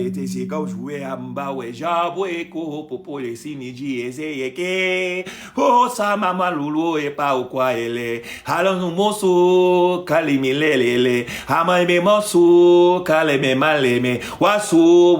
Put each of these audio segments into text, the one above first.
ete si kau jue amba we jabwe ko popo le siniji eze yeke o sa mama lulu e pa o kwa ele halon no mosu kalimilele ama me mosu kaleme maleme wasu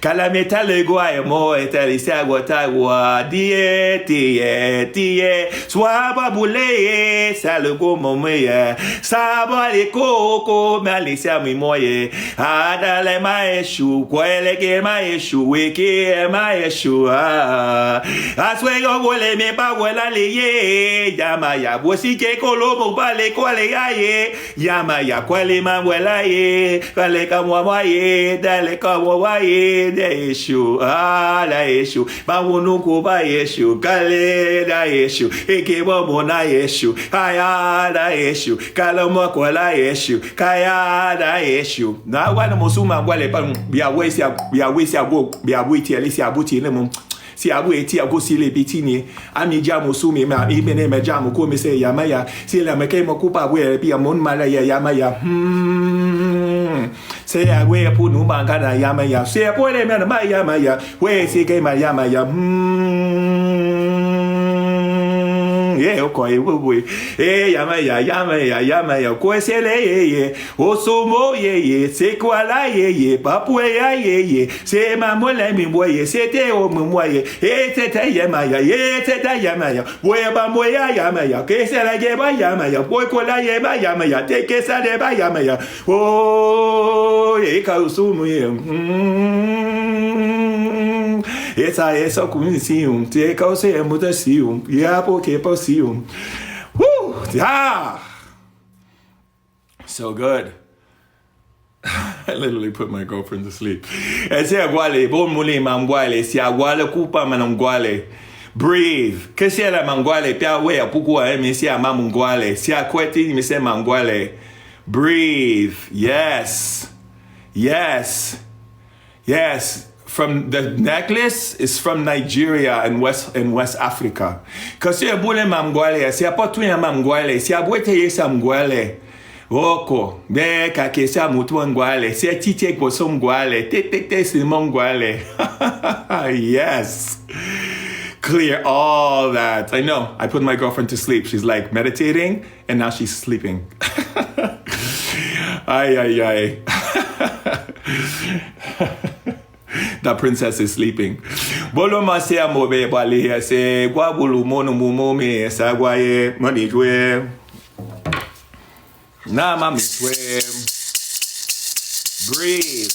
kala metale gwa e mo etali sa gota wa die tie swaba bule sa le go moye saba le koko malisia mi moye adale maeshu kwele ke maeshu weke maeshu aswe yo wole me ba wala le ye yama ya bosi ke kolomo bale kwale ye yama ya kwale ma wala ye kwale ka mwa ye dale ka mwa ye de eshu la eshu ba wonu ko ba eshu kale da eshu eke bo na eshu aya da eshu kala mo kwala eshu kaya da eshu na wana musuma ngwale pa bia wesi ago bia witi elisi abuti ne mum si abu eti ago si le bitini ami jamu sumi ma ibene me jamu ko me se yamaya si la me ke mo kupa we bia mon mala ya yamaya se ya we pu nu ma kana yamaya se po le me ma yamaya we si ke ma yamaya ye okoi we yamaya ko se le ye osomo ye se kwala ye papu ye se mamole mi moye se te o mi moye te yamaya we ba moya yamaya ke se la ye ba yamaya ko kola ye ba yamaya te ke sa le ba yamaya o ye ka osomo ye essa comisión te causa mutación ya porque pasión so good. I literally put my girlfriend to sleep. Ese aguale bon muli mangwale si aguale kupa manangwale breathe que si la mangwale pia we apuku a mi si ama mangwale si akweti mi se mangwale breathe yes from the necklace is from Nigeria and West Africa. Cause you bule mamgwale, si apotu ya mamgwale, si abwete yesa mgwale. Oko, be kakesa mutu mgwale, si atite koso mgwale, te si mgwale. Yes. Clear all that. I know. I put my girlfriend to sleep. She's like meditating and now she's sleeping. Ay. The princess is sleeping. Bolo masia mobe bali se gwabulu mono mumo me sagwaye monijwe. Na mami swe. Breathe.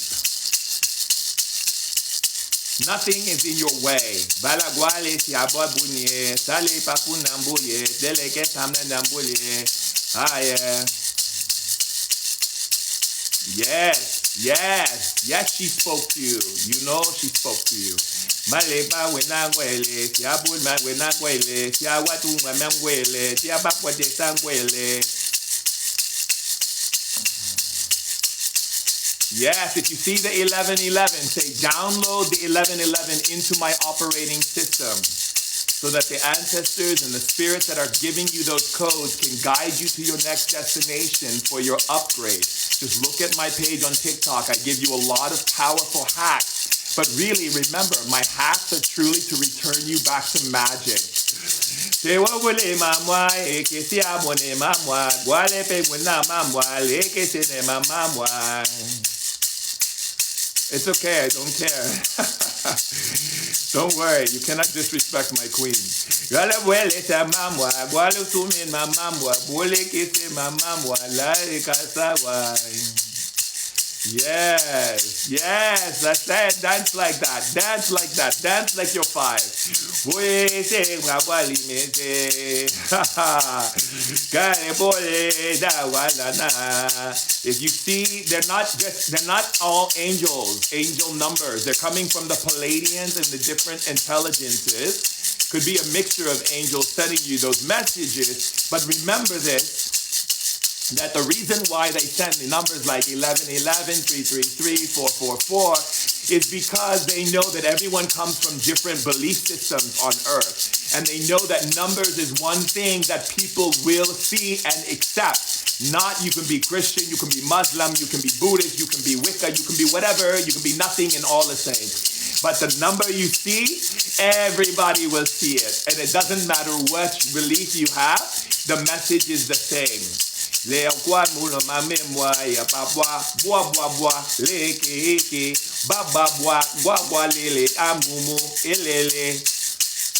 Nothing is in your way. Bala gwale si ababunye sale papu namboye deleke samna namboye. Yes, she spoke to you. You know she spoke to you. Maleba wenangwele, tiabul man wenangwele, tiawatu mamangwele, tiabakwa de sangwele. Yes, if you see the 1111, say download the 1111 into my operating system so that the ancestors and the spirits that are giving you those codes can guide you to your next destination for your upgrade. Just look at my page on TikTok. I give you a lot of powerful hacks. But really, remember, my hacks are truly to return you back to magic. It's okay, I don't care. Don't worry, you cannot disrespect my queen. Yes, that's it. Dance like that. Dance like that. Dance like you're 5. If you see, they're not all angels, angel numbers. They're coming from the Palladians and the different intelligences. Could be a mixture of angels sending you those messages. But remember this, that the reason why they send the numbers like 1111, 333, 444 is because they know that everyone comes from different belief systems on Earth. And they know that numbers is one thing that people will see and accept. Not, you can be Christian, you can be Muslim, you can be Buddhist, you can be Wicca, you can be whatever, you can be nothing and all the same. But the number you see, everybody will see it. And it doesn't matter what belief you have, the message is the same.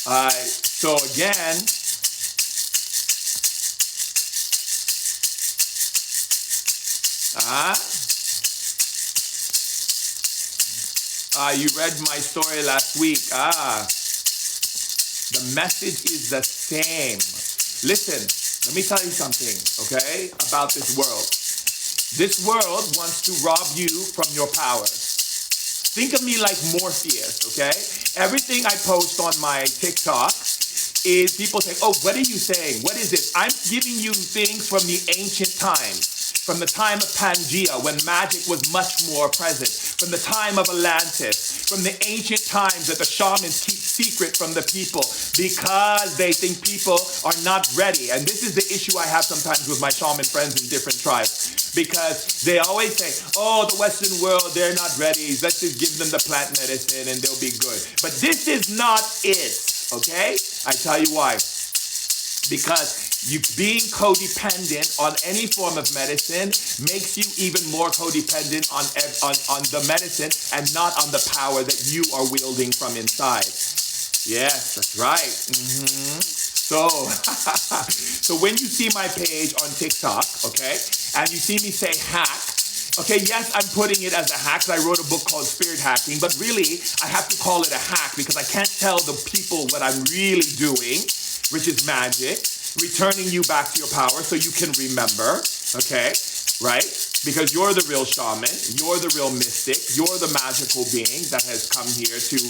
Alright, so again, you read my story last week. The message is the same. Listen, let me tell you something, okay, about this world. This world wants to rob you from your power. Think of me like Morpheus, okay? Everything I post on my TikTok is people say, oh, what are you saying? What is it? I'm giving you things from the ancient times. From the time of Pangea, when magic was much more present. From the time of Atlantis. From the ancient times that the shamans keep secret from the people because they think people are not ready. And this is the issue I have sometimes with my shaman friends in different tribes. Because they always say, oh, the Western world, they're not ready. Let's just give them the plant medicine and they'll be good. But this is not it, okay? I tell you why. Because you being codependent on any form of medicine makes you even more codependent on the medicine and not on the power that you are wielding from inside. Yes, that's right. So, so when you see my page on TikTok, okay, and you see me say hack, okay, yes, I'm putting it as a hack. I wrote a book called Spirit Hacking, but really, I have to call it a hack because I can't tell the people what I'm really doing, which is magic, returning you back to your power so you can remember, okay, right? Because you're the real shaman, you're the real mystic, you're the magical being that has come here to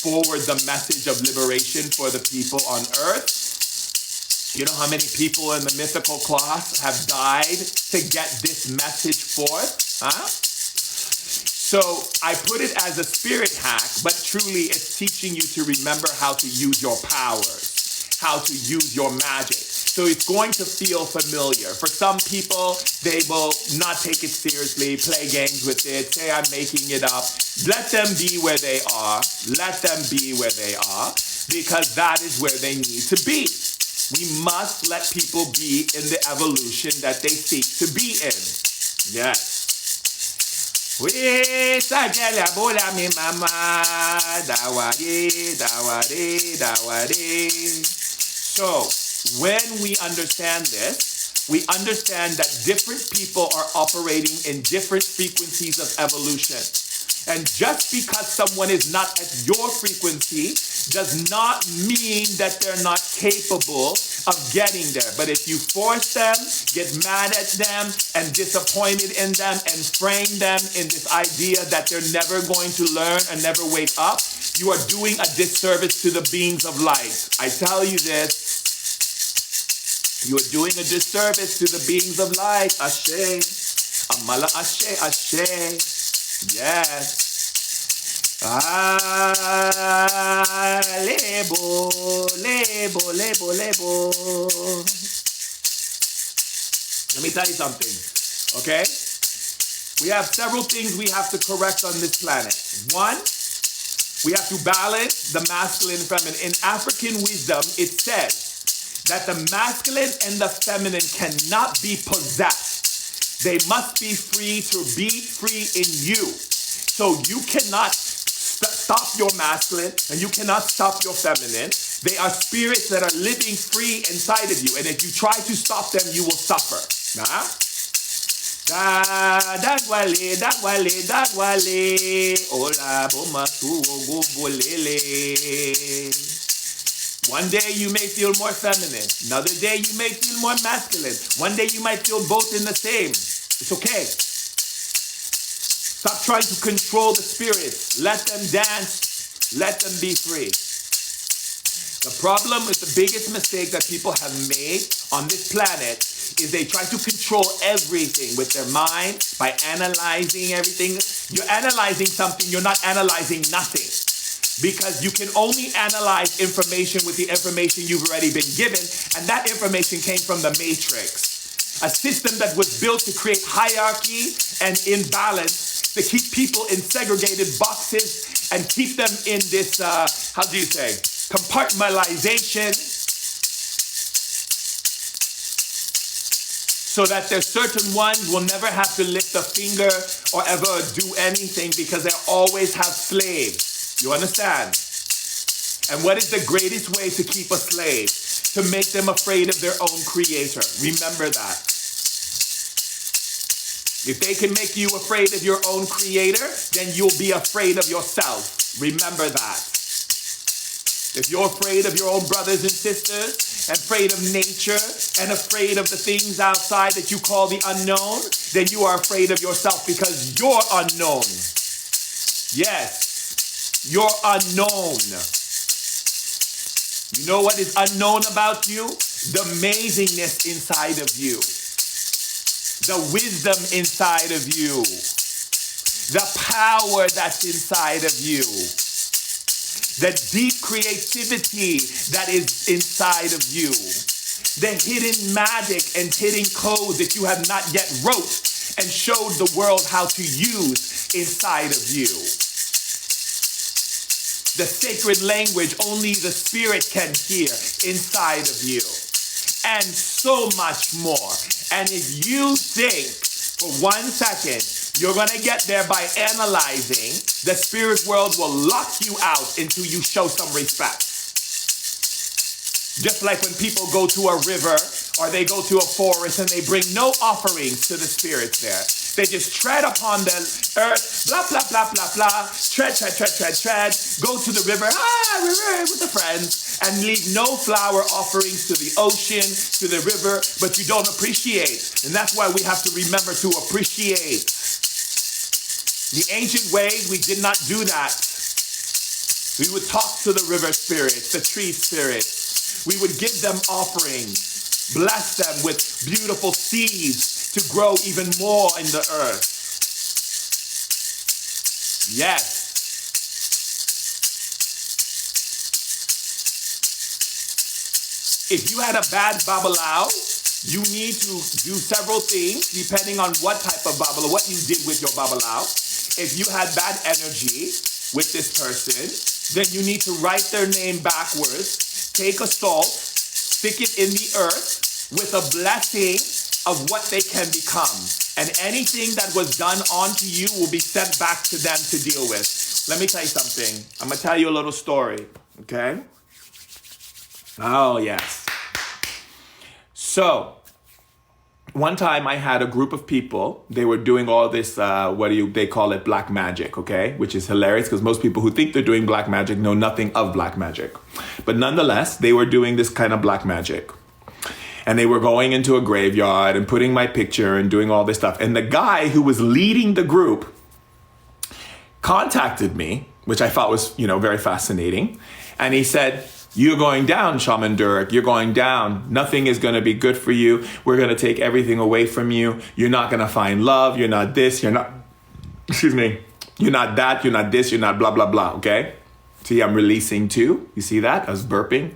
forward the message of liberation for the people on earth. You know how many people in the mythical class have died to get this message forth? Huh? So I put it as a spirit hack, but truly it's teaching you to remember how to use your powers, how to use your magic. So it's going to feel familiar. For some people, they will not take it seriously, play games with it, say I'm making it up. Let them be where they are. Let them be where they are, because that is where they need to be. We must let people be in the evolution that they seek to be in. Yes. So, when we understand this, we understand that different people are operating in different frequencies of evolution. And just because someone is not at your frequency does not mean that they're not capable of getting there. But if you force them, get mad at them, and disappointed in them, and frame them in this idea that they're never going to learn and never wake up, you are doing a disservice to the beings of light. I tell you this. You are doing a disservice to the beings of light. Ashe. Amala ashe, ashe. Yes. Lebo, lebo, lebo, lebo. Let me tell you something, okay? We have several things we have to correct on this planet. One, we have to balance the masculine and feminine. In African wisdom, it says that the masculine and the feminine cannot be possessed. They must be free to be free in you. So you cannot stop your masculine and you cannot stop your feminine. They are spirits that are living free inside of you. And if you try to stop them, you will suffer. Nah? Dagwale, dagwale, dagwale. Ola boma suwo bolele. One day you may feel more feminine. Another day you may feel more masculine. One day you might feel both in the same. It's okay. Stop trying to control the spirits. Let them dance. Let them be free. The problem with the biggest mistake that people have made on this planet is they try to control everything with their mind by analyzing everything. You're analyzing something, you're not analyzing nothing. Because you can only analyze information with the information you've already been given, and that information came from the matrix. A system that was built to create hierarchy and imbalance, to keep people in segregated boxes and keep them in this, compartmentalization, so that there's certain ones will never have to lift a finger or ever do anything because they always have slaves. You understand? And what is the greatest way to keep a slave? To make them afraid of their own creator. Remember that. If they can make you afraid of your own creator, then you'll be afraid of yourself. Remember that. If you're afraid of your own brothers and sisters, and afraid of nature, and afraid of the things outside that you call the unknown, then you are afraid of yourself because you're unknown. Yes, you're unknown. You know what is unknown about you? The amazingness inside of you. The wisdom inside of you. The power that's inside of you. The deep creativity that is inside of you. The hidden magic and hidden codes that you have not yet wrote and showed the world how to use inside of you. The sacred language only the Spirit can hear inside of you. And so much more. And if you think for 1 second you're going to get there by analyzing, the spirit world will lock you out until you show some respect. Just like when people go to a river or they go to a forest and they bring no offerings to the spirits there. They just tread upon the earth, blah, blah, blah, blah, blah, tread, go to the river, river with the friends, and leave no flower offerings to the ocean, to the river, but you don't appreciate. And that's why we have to remember to appreciate. The ancient ways, we did not do that. We would talk to the river spirits, the tree spirits. We would give them offerings, bless them with beautiful seeds to grow even more in the earth. Yes. If you had a bad babalao, you need to do several things depending on what type of babalao, what you did with your babalao. If you had bad energy with this person, then you need to write their name backwards, take a salt, stick it in the earth with a blessing of what they can become. And anything that was done onto you will be sent back to them to deal with. Let me tell you something. I'm going to tell you a little story, okay? Oh, yes. So, one time I had a group of people. They were doing all this, they call it black magic, okay? Which is hilarious because most people who think they're doing black magic know nothing of black magic. But nonetheless, they were doing this kind of black magic. And they were going into a graveyard and putting my picture and doing all this stuff. And the guy who was leading the group contacted me, which I thought was, very fascinating. And he said, "You're going down, Shaman Durek. You're going down. Nothing is going to be good for you. We're going to take everything away from you. You're not going to find love. You're not this. You're not, you're not that. You're not this. You're not blah, blah, blah." Okay? See, I'm releasing too. You see that? I was burping.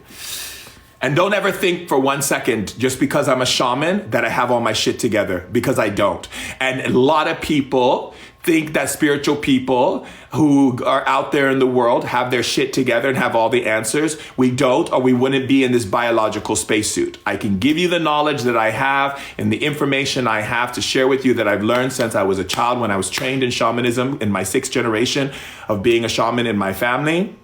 And don't ever think for 1 second, just because I'm a shaman, that I have all my shit together, because I don't. And a lot of people think that spiritual people who are out there in the world have their shit together and have all the answers. We don't, or we wouldn't be in this biological spacesuit. I can give you the knowledge that I have and the information I have to share with you that I've learned since I was a child when I was trained in shamanism in my 6th generation of being a shaman in my family.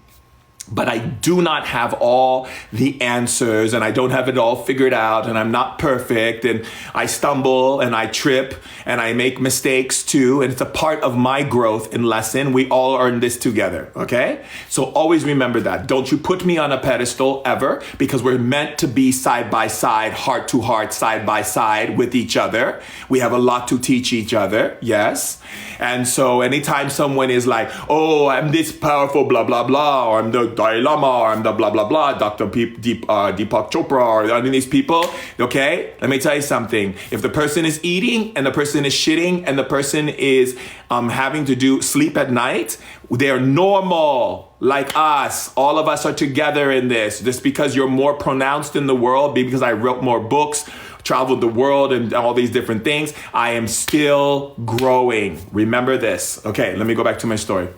But I do not have all the answers, and I don't have it all figured out, and I'm not perfect, and I stumble and I trip and I make mistakes too, and it's a part of my growth and lesson. We all are in this together, okay? So always remember that. Don't you put me on a pedestal ever, because we're meant to be side by side, heart to heart, side by side with each other. We have a lot to teach each other, yes? And so anytime someone is like, "Oh, I'm this powerful, blah, blah, blah," or "I'm the Dalai Lama," or "I'm the blah, blah, blah," Dr. Deepak Chopra, or any of these people, okay? Let me tell you something. If the person is eating and the person is shitting and the person is having to sleep at night, they're normal, like us. All of us are together in this. Just because you're more pronounced in the world, because I wrote more books, traveled the world and all these different things. I am still growing. Remember this. Okay, let me go back to my story.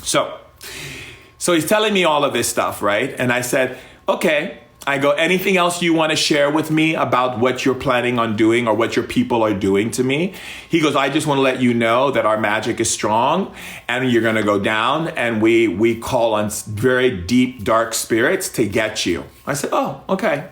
So he's telling me all of this stuff, right? And I said, okay. I go, anything else you want to share with me about what you're planning on doing or what your people are doing to me? He goes, I just want to let you know that our magic is strong and you're going to go down and we call on very deep, dark spirits to get you. I said, oh, okay.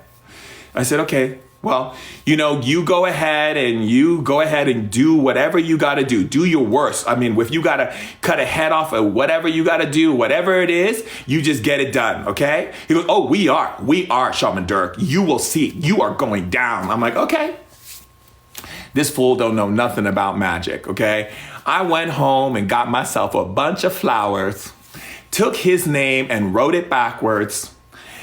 I said, okay. Well, you go ahead and do whatever you got to do. Do your worst. I mean, if you got to cut a head off or whatever you got to do, whatever it is, you just get it done. Okay. He goes, oh, we are Shaman Durek. You will see, you are going down. I'm like, okay. This fool don't know nothing about magic. Okay. I went home and got myself a bunch of flowers, took his name and wrote it backwards,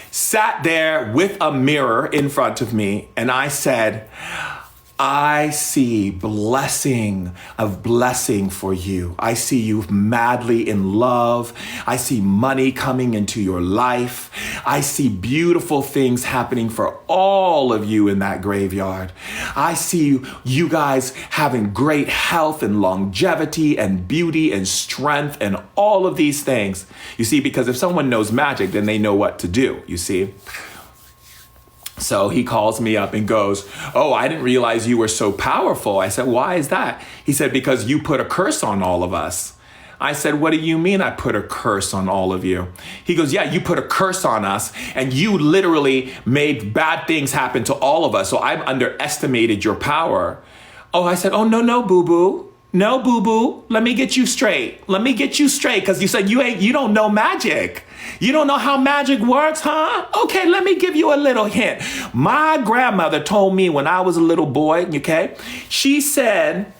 sat there with a mirror in front of me, and I said, I see blessing for you. I see you madly in love. I see money coming into your life. I see beautiful things happening for all of you in that graveyard. I see you guys having great health and longevity and beauty and strength and all of these things. You see, because if someone knows magic, then they know what to do, you see. So he calls me up and goes, oh, I didn't realize you were so powerful. I said, why is that? He said, because you put a curse on all of us. I said, what do you mean I put a curse on all of you? He goes, yeah, you put a curse on us and you literally made bad things happen to all of us. So I've underestimated your power. Oh, I said, oh, no, boo-boo. No, boo-boo. Let me get you straight. Because you said you don't know magic. You don't know how magic works, huh? Okay, let me give you a little hint. My grandmother told me when I was a little boy, okay? She said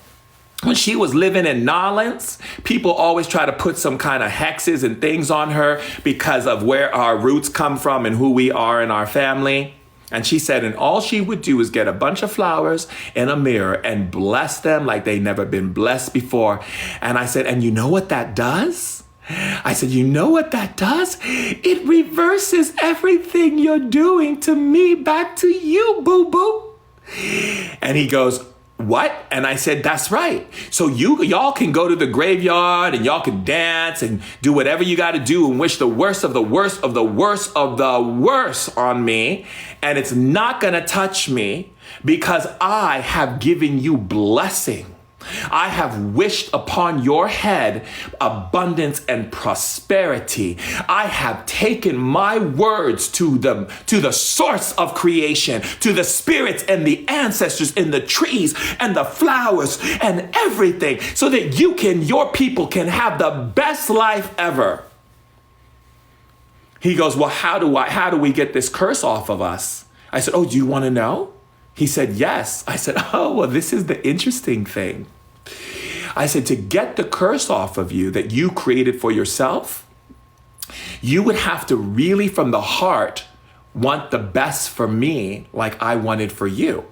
when she was living in Nolens, people always try to put some kind of hexes and things on her because of where our roots come from and who we are in our family. And she said, and all she would do is get a bunch of flowers and a mirror and bless them like they never been blessed before. And I said, and you know what that does? I said, you know what that does? It reverses everything you're doing to me back to you, boo-boo. And he goes, what? And I said, that's right. So y'all can go to the graveyard and y'all can dance and do whatever you got to do and wish the worst of the worst of the worst of the worst on me. And it's not going to touch me because I have given you blessing. I have wished upon your head abundance and prosperity. I have taken my words to the source of creation, to the spirits and the ancestors in the trees and the flowers and everything so that your people can have the best life ever. He goes, well, how do we get this curse off of us? I said, oh, do you want to know? He said, yes. I said, oh, well, this is the interesting thing. I said, to get the curse off of you that you created for yourself, you would have to really from the heart want the best for me like I wanted for you.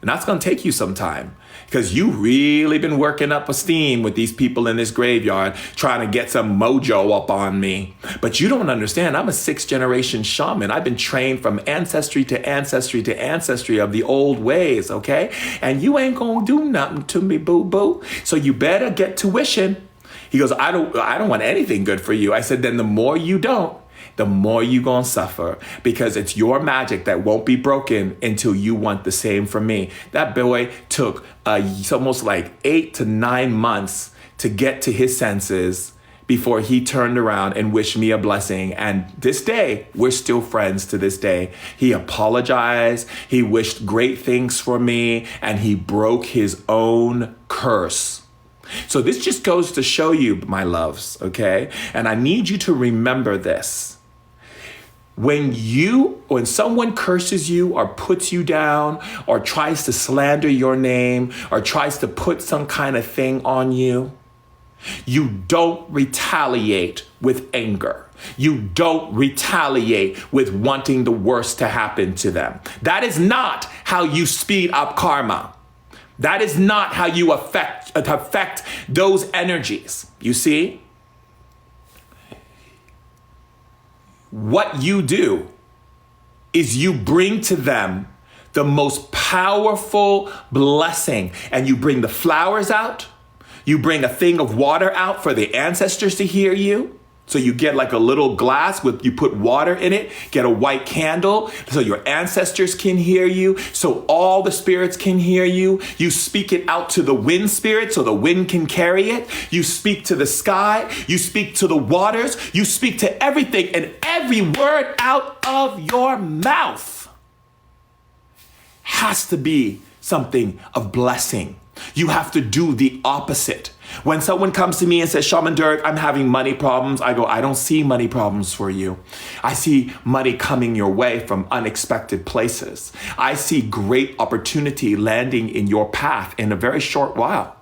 And that's going to take you some time because you really been working up a steam with these people in this graveyard trying to get some mojo up on me. But you don't understand. I'm a 6th generation shaman. I've been trained from ancestry to ancestry to ancestry of the old ways, okay? And you ain't going to do nothing to me, boo-boo. So you better get tuition. He goes, I don't want anything good for you. I said, then the more you don't, the more you gonna suffer because it's your magic that won't be broken until you want the same from me. That boy took almost like 8 to 9 months to get to his senses before he turned around and wished me a blessing. And this day, we're still friends to this day. He apologized, he wished great things for me, and he broke his own curse. So this just goes to show you, my loves, okay? And I need you to remember this. When someone curses you or puts you down or tries to slander your name or tries to put some kind of thing on you, you don't retaliate with anger. You don't retaliate with wanting the worst to happen to them. That is not how you speed up karma. That is not how you affect those energies. You see? What you do is you bring to them the most powerful blessing. And you bring the flowers out. You bring a thing of water out for the ancestors to hear you. So you get like a little glass with, you put water in it, get a white candle so your ancestors can hear you, so all the spirits can hear you. You speak it out to the wind spirit so the wind can carry it. You speak to the sky, you speak to the waters, you speak to everything, and every word out of your mouth has to be something of blessing. You have to do the opposite. When someone comes to me and says, Shaman Durek, I'm having money problems, I go, I don't see money problems for you. I see money coming your way from unexpected places. I see great opportunity landing in your path in a very short while.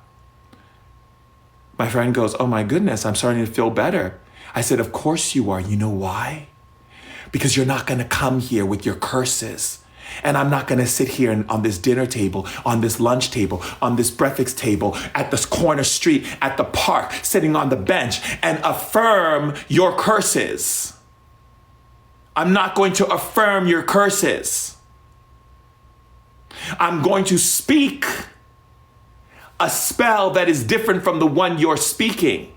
My friend goes, oh my goodness, I'm starting to feel better. I said, of course you are. You know why? Because you're not going to come here with your curses. And I'm not going to sit here on this dinner table, on this lunch table, on this breakfast table, at this corner street, at the park, sitting on the bench and affirm your curses. I'm not going to affirm your curses. I'm going to speak a spell that is different from the one you're speaking.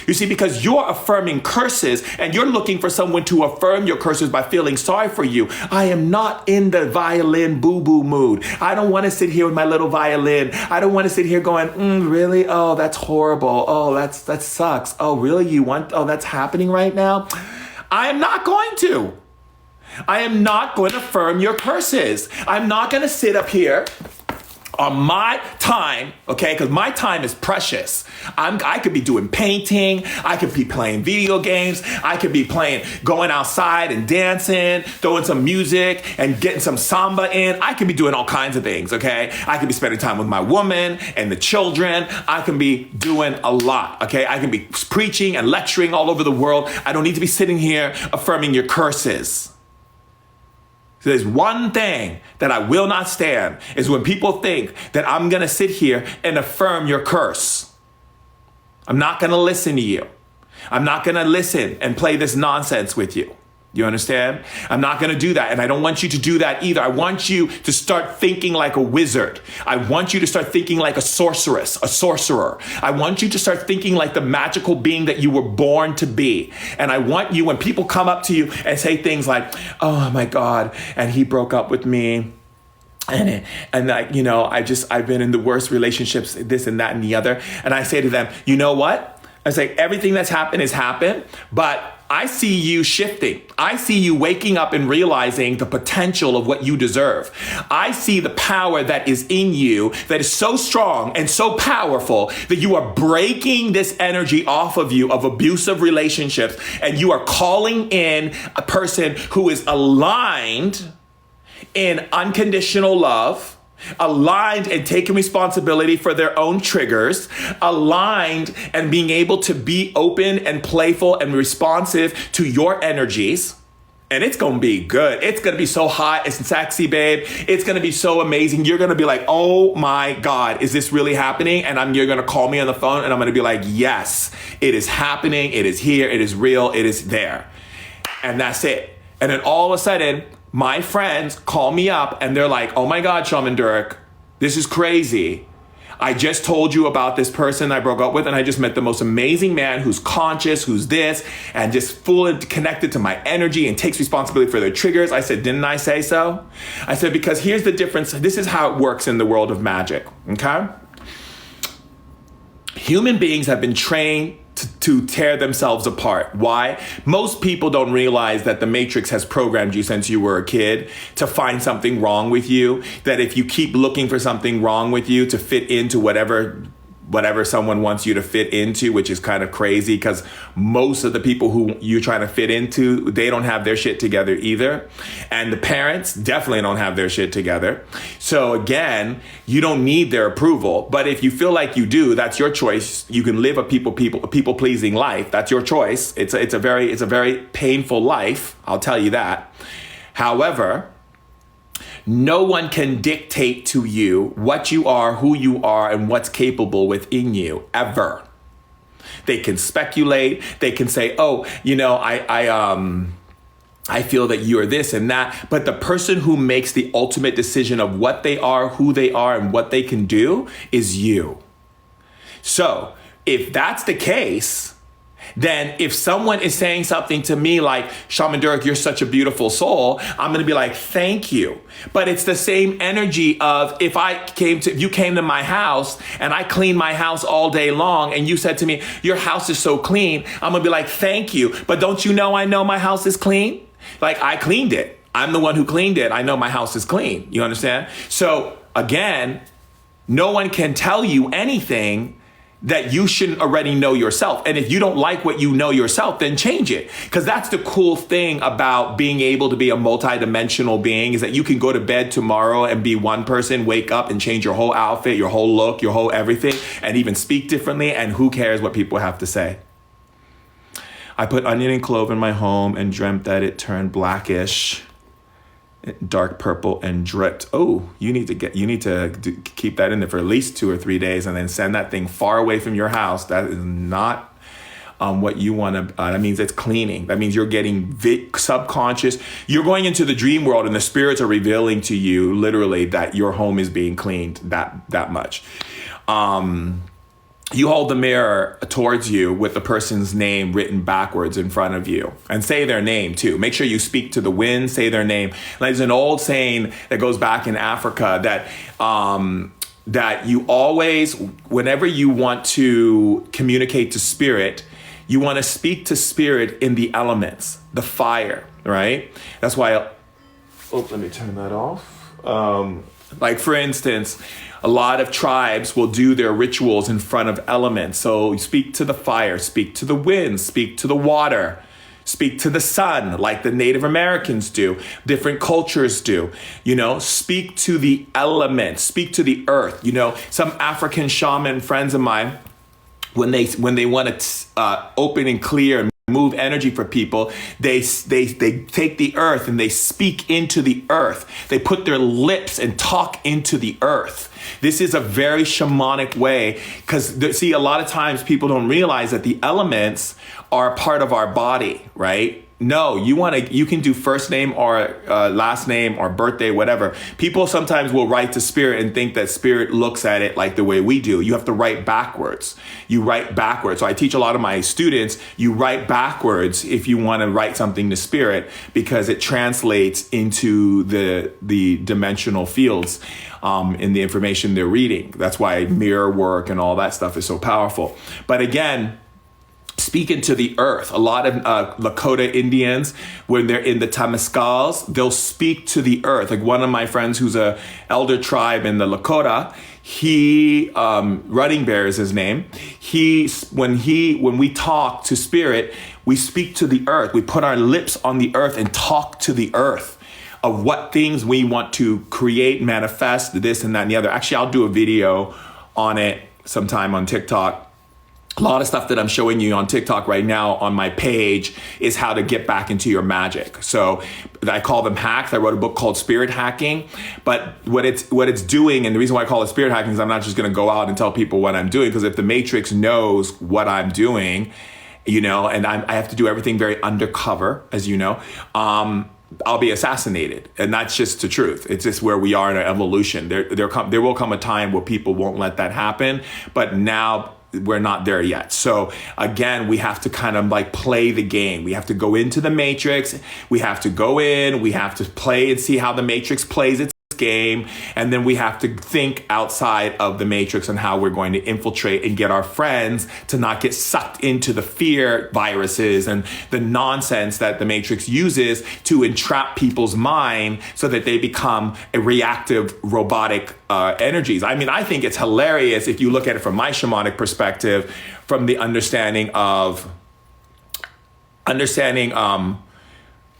You see, because you're affirming curses and you're looking for someone to affirm your curses by feeling sorry for you. I am not in the violin boo-boo mood. I don't want to sit here with my little violin. I don't want to sit here going, really? Oh, that's horrible. Oh, that sucks. Oh, really? That's happening right now? I am not going to. I am not going to affirm your curses. I'm not going to sit up here on my time, okay? Because my time is precious. I could be doing painting. I could be playing video games. I could be going outside and dancing, throwing some music and getting some samba in. I could be doing all kinds of things, okay? I could be spending time with my woman and the children. I can be doing a lot, okay? I can be preaching and lecturing all over the world. I don't need to be sitting here affirming your curses. So there's one thing that I will not stand is when people think that I'm going to sit here and affirm your curse. I'm not going to listen to you. I'm not going to listen and play this nonsense with you. You understand? I'm not going to do that. And I don't want you to do that either. I want you to start thinking like a wizard. I want you to start thinking like a sorceress, a sorcerer. I want you to start thinking like the magical being that you were born to be. And I want you, when people come up to you and say things like, oh my God, and he broke up with me. And like, I've been in the worst relationships, this and that and the other. And I say to them, you know what? I say, everything that's happened has happened, but I see you shifting. I see you waking up and realizing the potential of what you deserve. I see the power that is in you that is so strong and so powerful that you are breaking this energy off of you of abusive relationships, and you are calling in a person who is aligned in unconditional love, aligned and taking responsibility for their own triggers, aligned and being able to be open and playful and responsive to your energies. And it's going to be good. It's going to be so hot and sexy, babe. It's going to be so amazing. You're going to be like, oh my God, is this really happening? And you're going to call me on the phone and I'm going to be like, yes, it is happening. It is here. It is real. It is there. And that's it. And then all of a sudden, my friends call me up and they're like, oh my God, Shaman Durek, this is crazy. I just told you about this person I broke up with, and I just met the most amazing man who's conscious, who's this, and just fully connected to my energy and takes responsibility for their triggers. I said, didn't I say so? I said, because here's the difference. This is how it works in the world of magic, okay? Human beings have been trained to tear themselves apart. Why? Most people don't realize that the Matrix has programmed you since you were a kid to find something wrong with you, that if you keep looking for something wrong with you to fit into whatever someone wants you to fit into, which is kind of crazy because most of the people who you're trying to fit into, they don't have their shit together either. And the parents definitely don't have their shit together. So again, you don't need their approval. But if you feel like you do, that's your choice. You can live a people-pleasing life. That's your choice. It's a very painful life. I'll tell you that. However, no one can dictate to you what you are, who you are, and what's capable within you, ever. They can speculate. They can say, oh, I feel that you are this and that. But the person who makes the ultimate decision of what they are, who they are, and what they can do is you. So if that's the case, then if someone is saying something to me like, Shaman Durek, you're such a beautiful soul, I'm going to be like, thank you. But it's the same energy of if you came to my house and I cleaned my house all day long and you said to me, your house is so clean, I'm going to be like, thank you. But don't you know I know my house is clean? Like, I cleaned it. I'm the one who cleaned it. I know my house is clean. You understand? So again, no one can tell you anything that you shouldn't already know yourself. And if you don't like what you know yourself, then change it. Because that's the cool thing about being able to be a multidimensional being, is that you can go to bed tomorrow and be one person, wake up and change your whole outfit, your whole look, your whole everything, and even speak differently. And who cares what people have to say? I put onion and clove in my home and dreamt that it turned blackish, dark purple, and dripped. Oh, you need to keep that in there for at least 2 or 3 days and then send that thing far away from your house. That is not what you want to, that means it's cleaning. That means you're getting subconscious. You're going into the dream world and the spirits are revealing to you literally that your home is being cleaned that much. You hold the mirror towards you with the person's name written backwards in front of you, and say their name too. Make sure you speak to the wind, say their name. There's an old saying that goes back in Africa that you always, whenever you want to communicate to spirit, you want to speak to spirit in the elements, the fire, right? That's why, let me turn that off. Like for instance, a lot of tribes will do their rituals in front of elements. So speak to the fire, speak to the wind, speak to the water, speak to the sun, like the Native Americans do, different cultures do, speak to the elements, speak to the earth. Some African shaman friends of mine, when they want to open and clear and move energy for people, they take the earth and they speak into the earth. They put their lips and talk into the earth. This is a very shamanic way, because see, a lot of times people don't realize that the elements are a part of our body, right? No, you can do first name or last name or birthday, whatever. People sometimes will write to spirit and think that spirit looks at it like the way we do. You have to write backwards. You write backwards. So I teach a lot of my students, you write backwards if you want to write something to spirit, because it translates into the dimensional fields in the information they're reading. That's why mirror work and all that stuff is so powerful. But again, speak into the earth. A lot of Lakota Indians, when they're in the Temescals, they'll speak to the earth. Like one of my friends who's a elder tribe in the Lakota, Running Bear is his name. When we talk to spirit, we speak to the earth. We put our lips on the earth and talk to the earth of what things we want to create, manifest, this and that and the other. Actually, I'll do a video on it sometime on TikTok. A lot of stuff that I'm showing you on TikTok right now on my page is how to get back into your magic. So I call them hacks. I wrote a book called Spirit Hacking. But what it's doing, and the reason why I call it spirit hacking is I'm not just going to go out and tell people what I'm doing, because if the Matrix knows what I'm doing, and I have to do everything very undercover, as you know, I'll be assassinated. And that's just the truth. It's just where we are in our evolution. There will come a time where people won't let that happen. But now we're not there yet. So again, we have to kind of like play the game. We have to go into the Matrix. We have to go in. We have to play and see how the Matrix plays its game. And then we have to think outside of the Matrix on how we're going to infiltrate and get our friends to not get sucked into the fear viruses and the nonsense that the Matrix uses to entrap people's mind so that they become a reactive robotic energies. I mean, I think it's hilarious if you look at it from my shamanic perspective, from the understanding,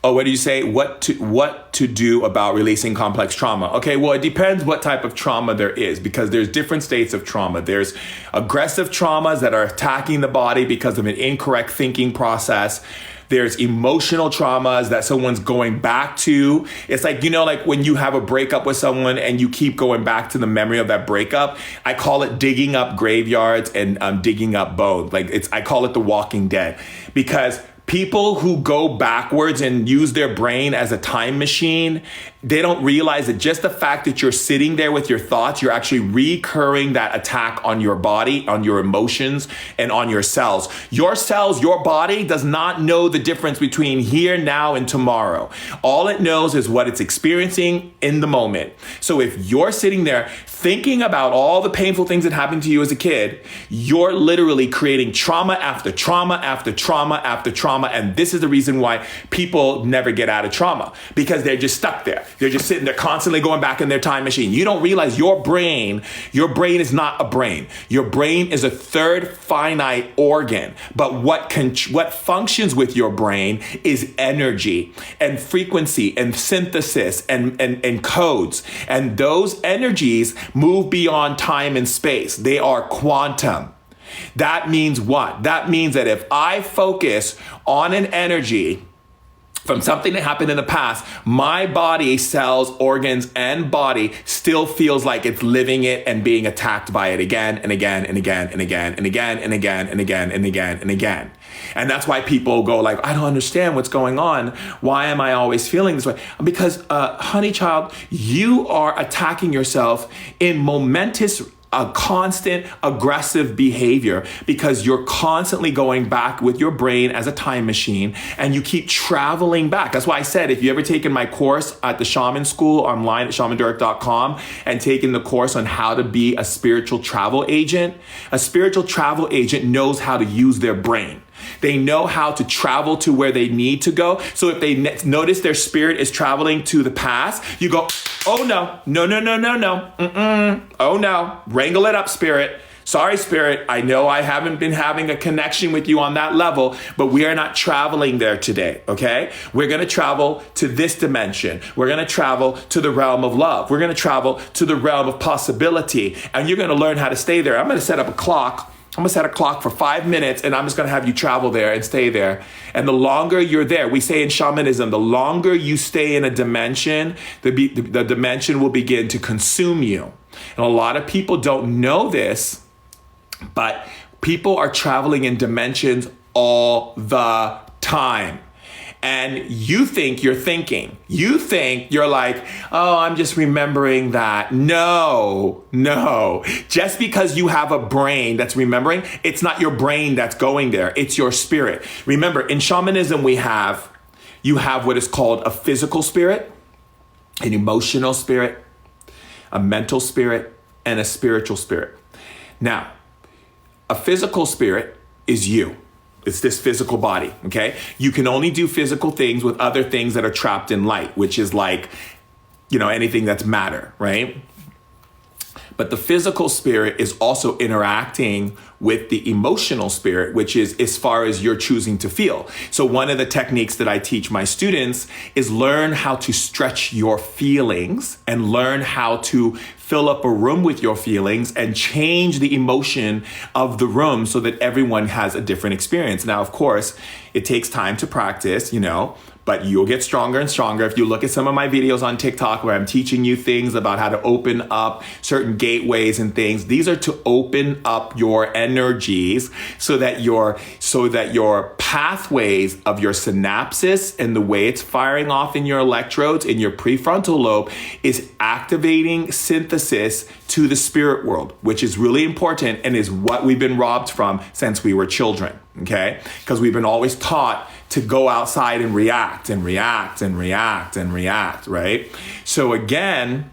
what do you say? What to do about releasing complex trauma? Okay, well, it depends what type of trauma there is, because there's different states of trauma. There's aggressive traumas that are attacking the body because of an incorrect thinking process. There's emotional traumas that someone's going back to. It's like, like when you have a breakup with someone and you keep going back to the memory of that breakup. I call it digging up graveyards and digging up bones. I call it The Walking Dead, because People who go backwards and use their brain as a time machine, they don't realize that just the fact that you're sitting there with your thoughts, you're actually recurring that attack on your body, on your emotions, and on your cells. Your cells, your body does not know the difference between here, now, and tomorrow. All it knows is what it's experiencing in the moment. So if you're sitting there thinking about all the painful things that happened to you as a kid, you're literally creating trauma after trauma after trauma after trauma. And this is the reason why people never get out of trauma, because they're just stuck there. They're just sitting there constantly going back in their time machine. You don't realize your brain is not a brain. Your brain is a third finite organ. But what functions with your brain is energy and frequency and synthesis and codes. And those energies move beyond time and space. They are quantum. That means what? That means that if I focus on an energy from something that happened in the past, my body, cells, organs, and body still feels like it's living it and being attacked by it again and again and again and again and again and again and again and again and again. And that's why people go like, I don't understand what's going on. Why am I always feeling this way? Because, honey child, you are attacking yourself in momentous a constant aggressive behavior because you're constantly going back with your brain as a time machine and you keep traveling back. That's why I said, if you ever taken my course at the Shaman School online at shamandurek.com and taken the course on how to be a spiritual travel agent knows how to use their brain. They know how to travel to where they need to go. So if they notice their spirit is traveling to the past, you go, oh no. Oh no, wrangle it up, spirit. Sorry, spirit, I know I haven't been having a connection with you on that level, but we are not traveling there today, okay? We're gonna travel to this dimension. We're gonna travel to the realm of love. We're gonna travel to the realm of possibility, and you're gonna learn how to stay there. I'm gonna set up a clock. I'm gonna set a clock for 5 minutes and I'm just gonna have you travel there and stay there. And the longer you're there, we say in shamanism, the longer you stay in a dimension, the dimension will begin to consume you. And a lot of people don't know this, but people are traveling in dimensions all the time. And you think you're thinking. You think you're like, oh, I'm just remembering that. No. Just because you have a brain that's remembering, it's not your brain that's going there. It's your spirit. Remember, in shamanism, you have what is called a physical spirit, an emotional spirit, a mental spirit, and a spiritual spirit. Now, a physical spirit is you. It's this physical body, okay? You can only do physical things with other things that are trapped in light, which is like, anything that's matter, right? But the physical spirit is also interacting with the emotional spirit, which is as far as you're choosing to feel. So one of the techniques that I teach my students is learn how to stretch your feelings and learn how to fill up a room with your feelings and change the emotion of the room so that everyone has a different experience. Now, of course, it takes time to practice, but you'll get stronger and stronger. If you look at some of my videos on TikTok where I'm teaching you things about how to open up certain gateways and things, these are to open up your energies so that your pathways of your synapses and the way it's firing off in your electrodes in your prefrontal lobe is activating synthesis to the spirit world, which is really important and is what we've been robbed from since we were children, okay? Because we've been always taught to go outside and react, right? So again,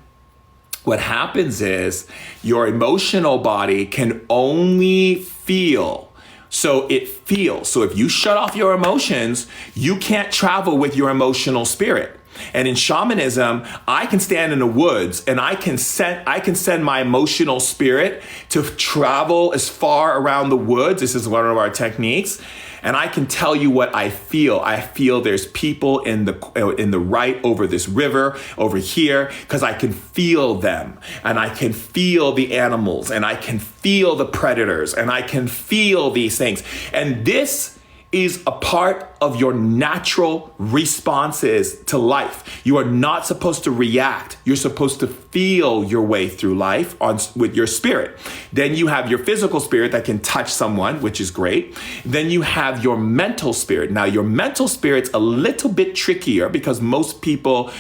what happens is your emotional body can only feel. So it feels. So if you shut off your emotions, you can't travel with your emotional spirit. And in shamanism, I can stand in the woods and I can send my emotional spirit to travel as far around the woods. This is one of our techniques. And I can tell you what I feel. I feel there's people in the right over this river over here because I can feel them and I can feel the animals and I can feel the predators and I can feel these things. And this is a part of your natural responses to life. You are not supposed to react. You're supposed to feel your way through life with your spirit. Then you have your physical spirit that can touch someone, which is great. Then you have your mental spirit. Now, your mental spirit's a little bit trickier because most people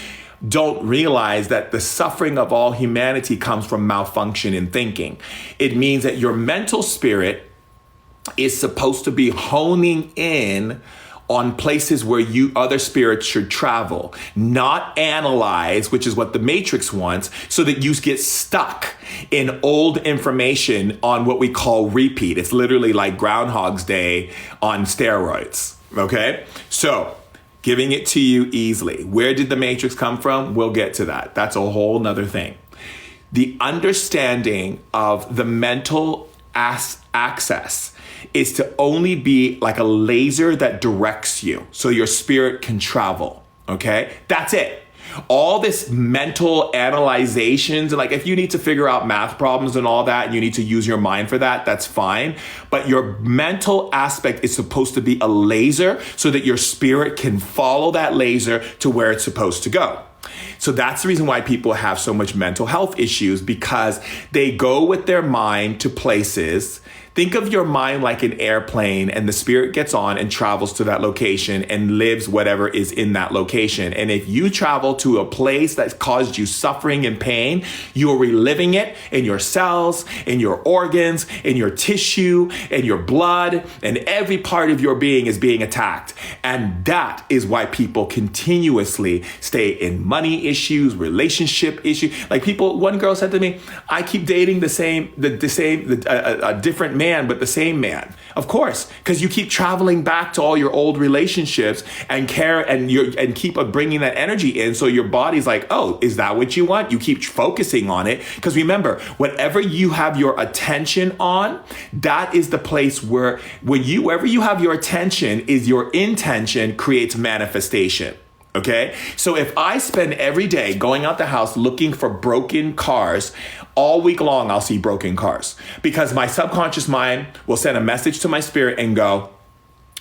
don't realize that the suffering of all humanity comes from malfunction in thinking. It means that your mental spirit is supposed to be honing in on places where other spirits should travel, not analyze, which is what the Matrix wants, so that you get stuck in old information on what we call repeat. It's literally like Groundhog's Day on steroids, okay? So, giving it to you easily. Where did the Matrix come from? We'll get to that. That's a whole nother thing. The understanding of the mental access is to only be like a laser that directs you so your spirit can travel, okay? That's it. All this mental analyzations, and like if you need to figure out math problems and all that, and you need to use your mind for that, that's fine. But your mental aspect is supposed to be a laser so that your spirit can follow that laser to where it's supposed to go. So that's the reason why people have so much mental health issues, because they go with their mind to places. Think of your mind like an airplane, and the spirit gets on and travels to that location and lives whatever is in that location. And if you travel to a place that caused you suffering and pain, you're reliving it in your cells, in your organs, in your tissue, in your blood, and every part of your being is being attacked. And that is why people continuously stay in money issues, relationship issues. Like one girl said to me, I keep dating a different man, but the same man. Of course, because you keep traveling back to all your old relationships and keep bringing that energy in. So your body's like, oh, is that what you want? You keep focusing on it. Because remember, whatever you have your attention on, that is the place where wherever you have your attention is your intention creates manifestation. Okay, so if I spend every day going out the house looking for broken cars, all week long I'll see broken cars, because my subconscious mind will send a message to my spirit and go,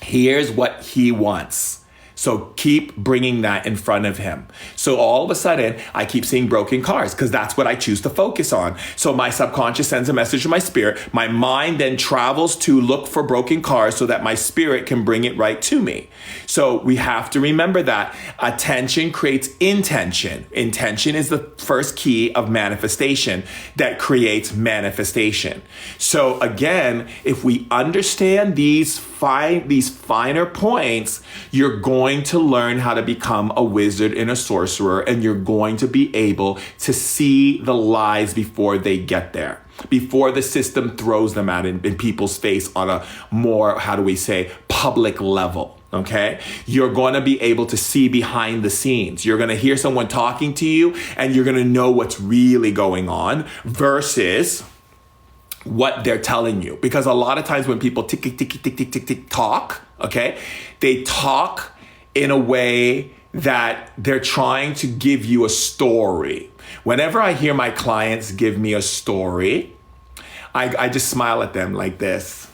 here's what he wants. So keep bringing that in front of him. So all of a sudden, I keep seeing broken cars because that's what I choose to focus on. So my subconscious sends a message to my spirit. My mind then travels to look for broken cars so that my spirit can bring it right to me. So we have to remember that attention creates intention. Intention is the first key of manifestation that creates manifestation. So again, if we understand these finer points, you're going to learn how to become a wizard and a sorcerer, and you're going to be able to see the lies before they get there, before the system throws them out in people's face on a more, public level. Okay, you're going to be able to see behind the scenes. You're going to hear someone talking to you and you're going to know what's really going on versus what they're telling you. Because a lot of times when people tick talk, okay, they talk in a way that they're trying to give you a story. Whenever I hear my clients give me a story, I just smile at them like this.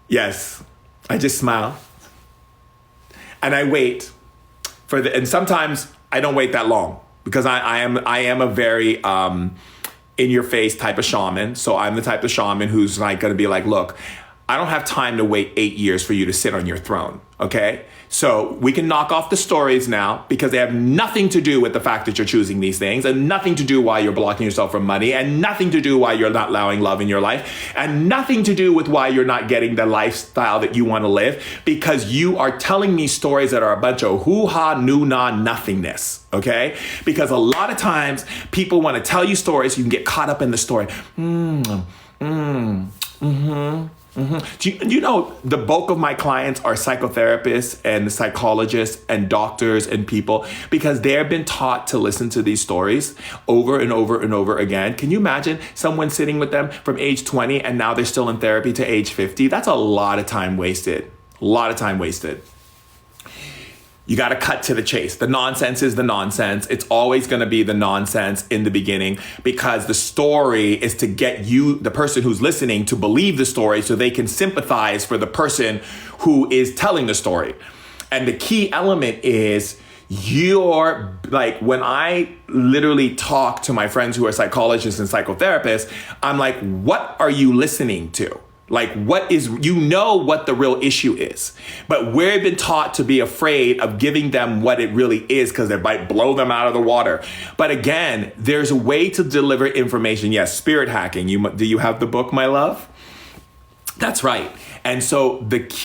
Yes, I just smile. And I wait and sometimes I don't wait that long because I am a very in your face type of shaman. So I'm the type of shaman who's like going to be like, look, I don't have time to wait 8 years for you to sit on your throne. Okay. So we can knock off the stories now because they have nothing to do with the fact that you're choosing these things, and nothing to do why you're blocking yourself from money, and nothing to do why you're not allowing love in your life, and nothing to do with why you're not getting the lifestyle that you want to live, because you are telling me stories that are a bunch of hoo-ha, noo-nah, nothingness. Okay? Because a lot of times people want to tell you stories, you can get caught up in the story. Do you know the bulk of my clients are psychotherapists and psychologists and doctors and people, because they've been taught to listen to these stories over and over and over again. Can you imagine someone sitting with them from age 20 and now they're still in therapy to age 50? That's a lot of time wasted. A lot of time wasted. You got to cut to the chase. The nonsense is the nonsense. It's always going to be the nonsense in the beginning, because the story is to get you, the person who's listening, to believe the story so they can sympathize for the person who is telling the story. And the key element is like, when I literally talk to my friends who are psychologists and psychotherapists, I'm like, what are you listening to? Like, what the real issue is, but we've been taught to be afraid of giving them what it really is, because it might blow them out of the water. But again, there's a way to deliver information. Yes, spirit hacking. Do you have the book, my love? That's right. And so the key